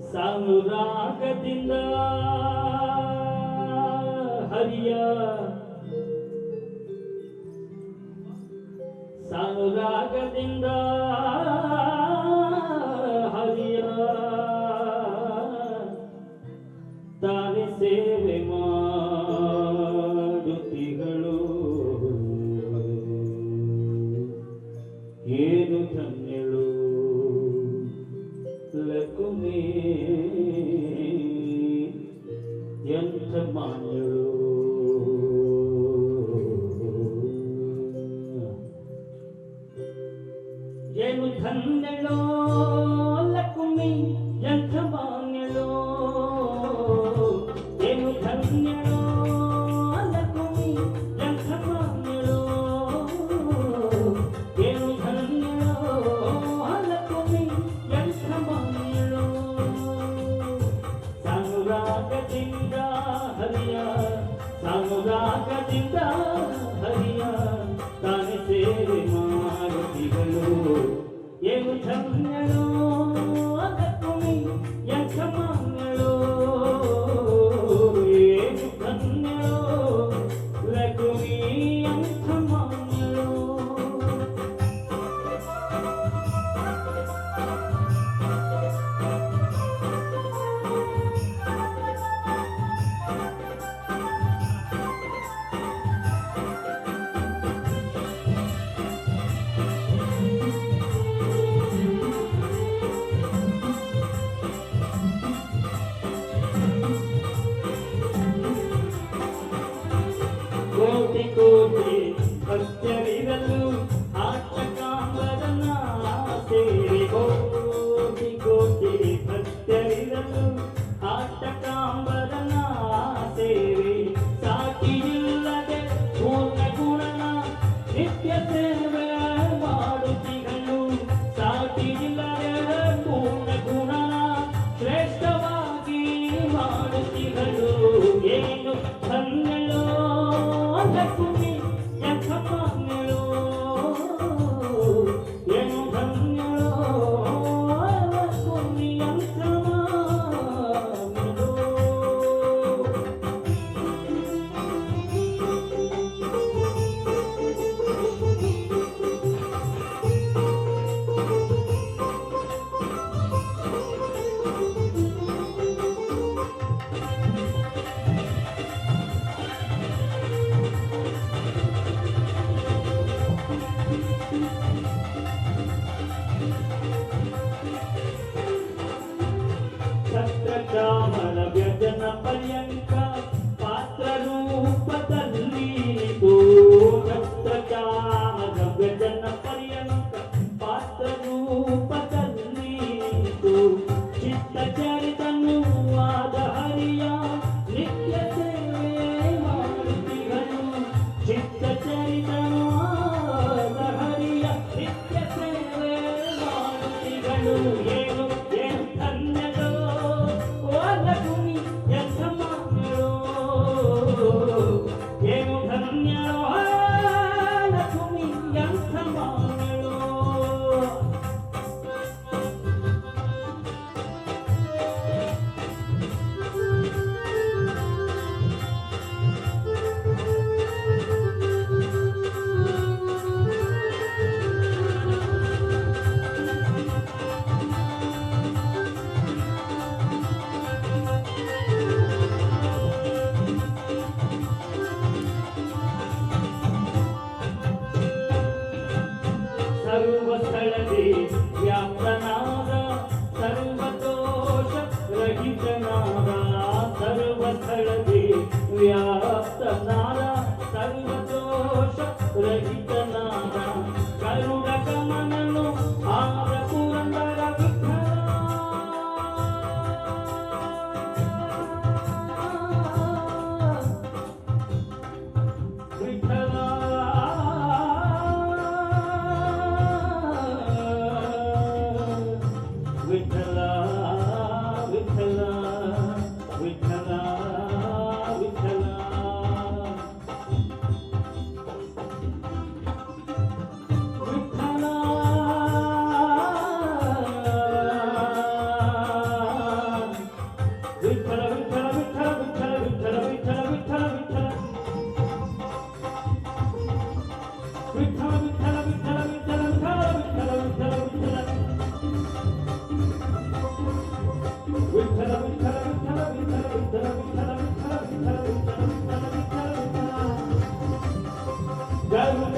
ಸಾನುರಾಗದಿಂದ ಹರಿಯ ಸಾನುರಾಗದಿಂದ ಹರಿಯ ತಾನೆ ಸೇವೆ ಮಾಡುತ್ತಿಗಳು ಏನು ಧನ್ಯಳು ಲಕುಮಿ ಎಂಥ ಮಾನ್ಯಳು ಏನು ಧನ್ಯಳೋ ಲಕುಮಿ ಎಂಥ ಮಾನ್ಯಳೋ ಏನು ಧನ್ಯಳೋ ಲಕುಮಿ ಎಂಥ ಮಾನ್ಯಳೋ ಏನು ಧನ್ಯಳೋ ಲಕುಮಿ ಎಂಥ ಮಾನ್ಯಳೋ ಸಾನುರಾಗದಿಂದ ಹರಿಯ ಸಾನುರಾಗದಿಂದ ಹರಿಯ ತಾನೆ ಸೇವೆ ಮಾಡುತ್ತಿಗಳು ಏನು ಧನ್ಯಳೋ ಲಕುಮಿ ಎಂಥ ಮಾನ್ಯಳೋ ಏನು ಧನ್ಯಳೋ ಲಕುಮಿ ಎಂಥ ಮಾನ್ಯಳೋ ಕೋಟಿ ಕೋಟಿ ಭಕ್ತರಿರಲು ಆಟಕಾಂಬರನ ಸೇರಿ ಕೋಟಿ ಕೋಟಿ ಭಕ್ತರಿರಲು ಆಟಕಾಂಬರನ ಸೇರಿ ಸಾಟಿಯಿಲ್ಲದೆ ಪೂರ್ಣ ಗುಣನ ನಿತ್ಯ ಸೇವೆ ಮಾಡುತ್ತಿಗಳು ಸಾಟಿಯಿಲ್ಲದೆ ಪೂರ್ಣ ಗುಣನ ಶ್ರೇಷ್ಠವಾಗಿ ಮಾಡುತ್ತಿಗಳು ಏನು ಧನ್ಯಳೋ ಲಕುಮಿ ಎಂಥ ಮಾನ್ಯಳೋ ಏನು ಧನ್ಯಳೋ ಲಕುಮಿ ಎಂಥ ಮಾನ್ಯಳೋ ಛತ್ರಚಾಮರ ವ್ಯಜನ ಪರ್ಯಂಕ ಪಾತ್ರ ರೂಪದಲ್ಲಿ ಛತ್ರಚಾಮರ ವ್ಯಜನ ಪರ್ಯಂಕ ಪಾತ್ರ ರೂಪದಲ್ಲಿ ಚಿತ್ತ ಚರಿತನು ಆದ ಹರಿಯ ನಿತ್ಯ ಸೇವೆ ಮಾಡುತ್ತಿಗಳು ಚಿತ್ತ ಚರಿತನು ಆದ ಹರಿಯ ನಿತ್ಯ ಸೇವೆ ಮಾಡುತ್ತಿಗಳು ಏನು ಏನು ಧನ್ಯಳೋ ಲಕುಮಿ ಎಂಥ ಮಾನ್ಯಳೋ ಏನು ಧನ್ಯಳೋ ಲಕುಮಿ ಎಂಥ ಮಾನ್ಯಳೋ ಸರ್ವಸ್ಥಳದಿ ವ್ಯಾಪ್ತನಾದ ಸರ್ವದೋಷ ರಹಿತನಾದ ಸರ್ವಸ್ಥಳದಿ ವ್ಯಾಪ್ತನಾದ ಸರ್ವದೋಷ ರಹಿತನಾದ ಕರುಣ ಗಮನನು ಆದ ಪುರಂದರ ವಿಠಲ ವಿಠಲ ವಿಠಲ ವಿಠಲ ವಿಠಲ ವಿಠಲ ಗರುಡ